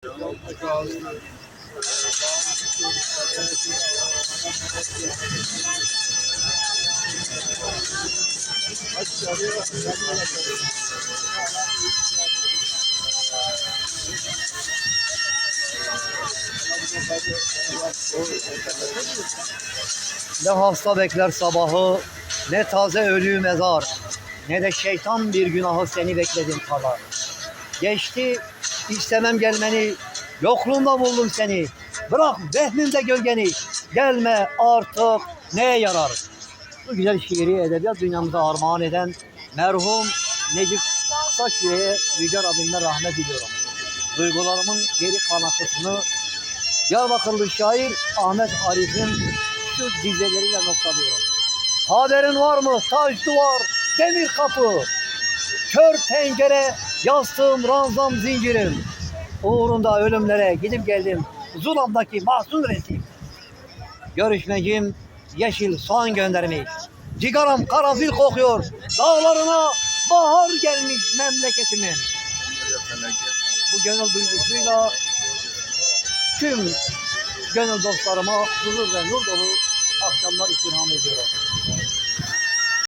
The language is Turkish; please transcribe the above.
Ne hasta bekler sabahı, ne taze ölü mezar, ne de şeytan bir günahı seni bekledim kadar. Geçti, istemem gelmeni, yokluğumda buldum seni. Bırak vehmimde gölgeni, gelme artık neye yarar? Bu güzel şiiri edebiyat dünyamıza armağan eden merhum Necip Kısaçüre'ye Yüce Rabbimden rahmet diliyorum. Duygularımın geri kalan kısmını Diyarbakırlı şair Ahmet Arif'in şu dizeleriyle noktalıyorum. Haberin var mı? Taş duvar, demir kapı, kör pencere, yastığım, ranzam, zincirim. Uğrunda ölümlere gidip geldim, Zulam'daki mahzun resim. Görüşmecim yeşil soğan göndermiş. Cigaram karanfil kokuyor, dağlarına bahar gelmiş memleketimin. Bu gönül duygusuyla tüm gönül dostlarıma huzur ve nur dolu akşamlar istirham ediyorum.